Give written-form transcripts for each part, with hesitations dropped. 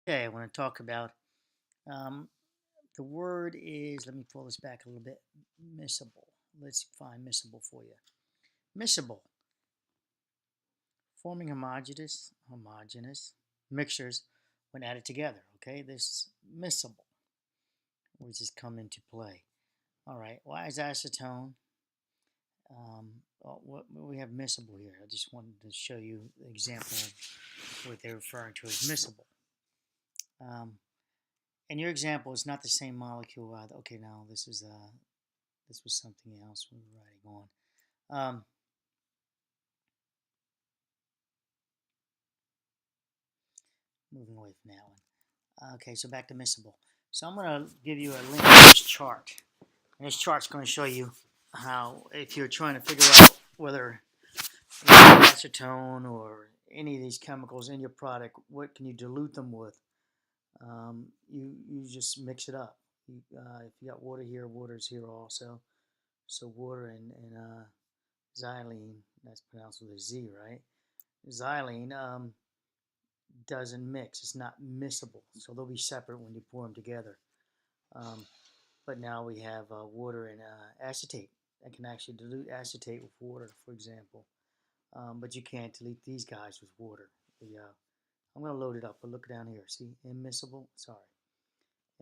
Okay, I want to talk about um, the word is, let me pull this back a little bit, miscible. Let's find miscible for you. Miscible, forming homogeneous mixtures when added together. Okay, this miscible, which has come into play. All right, why is acetone? What we have miscible here. I just wanted to show you the example of what they're referring to as miscible. And your example is not the same molecule. Okay, now this was something else we were writing on. Moving away from that one. Okay, so back to miscible. So I'm going to give you a link to this chart. And this chart's going to show you how, if you're trying to figure out whether acetone or any of these chemicals in your product, what can you dilute them with? You just mix it up. If you got water here, water's here also. So water and xylene, that's pronounced with a Z, right? Xylene doesn't mix. It's not miscible. So they'll be separate when you pour them together. But now we have water and acetate. I can actually dilute acetate with water, for example. But you can't dilute these guys with water. I'm going to load it up, but look down here. See, immiscible? Sorry,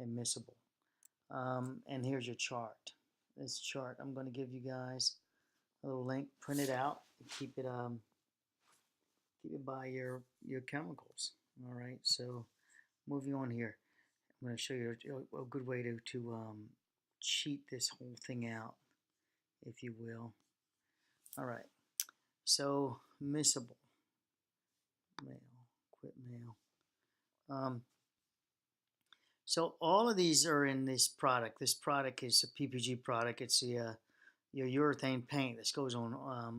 immiscible. And here's your chart. This chart, I'm going to give you guys a little link. Print it out. Keep it by your chemicals. All right. So moving on here, I'm going to show you a good way to cheat this whole thing out, if you will. All right. So miscible, mail, quit mail. So all of these are in this product. This product is a PPG product. It's your urethane paint. This goes on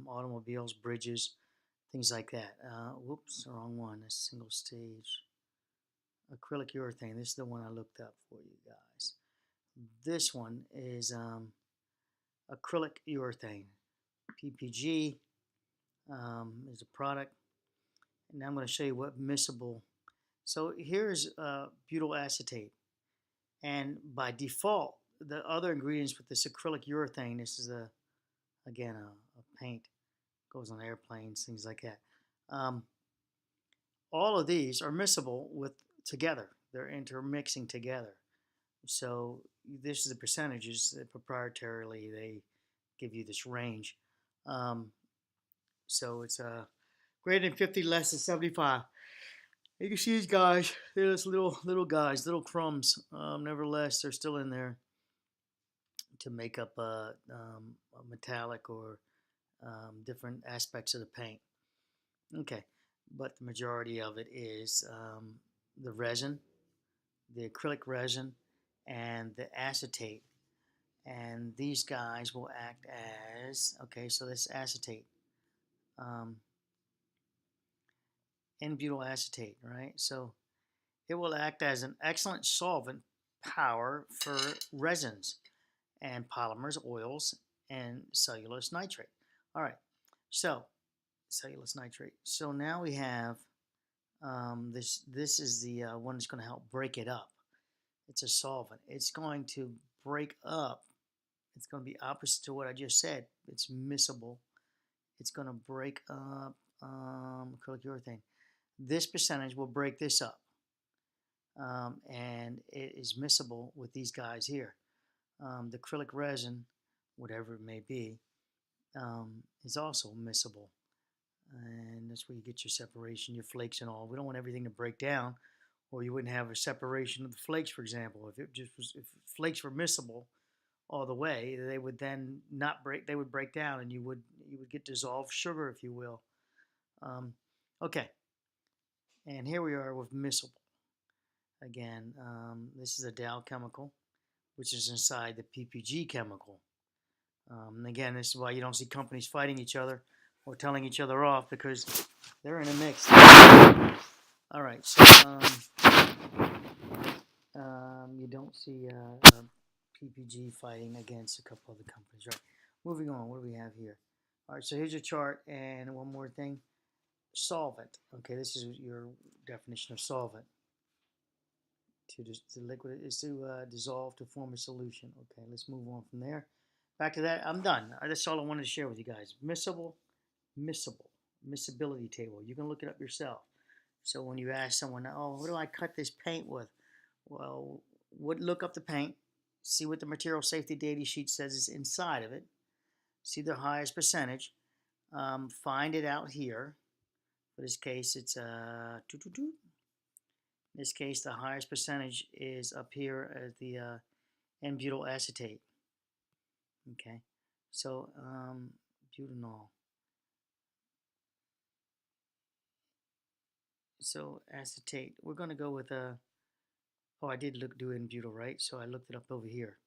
automobiles, bridges, things like that. Whoops, wrong one. That's single stage. Acrylic urethane. This is the one I looked up for you guys. This one is acrylic urethane. PPG is a product. And now I'm going to show you what miscible. So here's butyl acetate. And by default, the other ingredients with this acrylic urethane, this is again a paint, goes on airplanes, things like that. All of these are miscible with together. They're intermixing together. So this is the percentages that proprietarily they give you this range. So it's greater than 50, less than 75. You can see these guys. They're just little guys, little crumbs. Nevertheless, they're still in there to make up a metallic or different aspects of the paint. Okay, but the majority of it is the resin, the acrylic resin, and the acetate. And these guys will act as, okay, so this acetate, n-butyl acetate, right? So it will act as an excellent solvent power for resins and polymers, oils, and cellulose nitrate. All right, so cellulose nitrate. So now we have this. This is the one that's going to help break it up. It's a solvent. It's going to break up. It's going to be opposite to what I just said. It's miscible. It's going to break up acrylic urethane. This percentage will break this up. And it is miscible with these guys here. The acrylic resin, whatever it may be, is also miscible. And that's where you get your separation, your flakes and all. We don't want everything to break down, or you wouldn't have a separation of the flakes, for example. If flakes were miscible all the way, they would then not break. They would break down, and you would get dissolved sugar, if you will. Okay, and here we are with miscible. Again, this is a Dow chemical, which is inside the PPG chemical. And again, this is why you don't see companies fighting each other or telling each other off, because they're in a mix. All right, so you don't see PPG fighting against a couple other companies, right? Moving on, what do we have here? All right, so here's your chart, and one more thing. Solvent. Okay, this is your definition of solvent. to liquid is to dissolve to form a solution. Okay, let's move on from there. Back to that. I'm done. That's all I wanted to share with you guys. Miscibility table. You can look it up yourself. So when you ask someone, oh, what do I cut this paint with? Well, look up the paint, see what the material safety data sheet says is inside of it, see the highest percentage, find it out here. For this case, it's in this case, the highest percentage is up here at the n-butyl acetate. Okay, so butanol. So acetate, we're going to go with oh, I did do n-butyl, right? So I looked it up over here.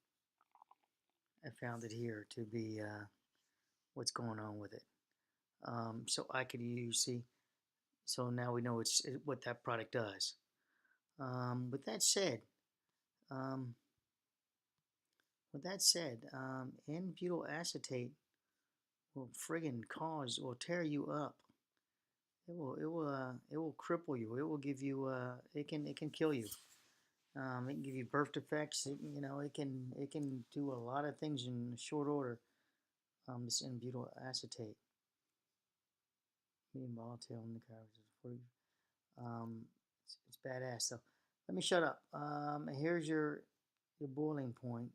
I found it here to be what's going on with it. So I could use, see, so now we know what that product does. With that said, n-butyl acetate will friggin' will tear you up. It will cripple you. It will give you it can kill you. It can give you birth defects. It can do a lot of things in short order. This n-butyl acetate. Medium volatile in the characters. It's badass. So let me shut up. Here's your boiling point.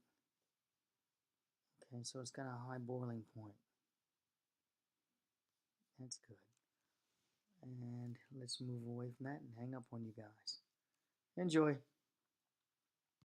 Okay, so it's got a high boiling point. That's good. And let's move away from that and hang up on you guys. Enjoy.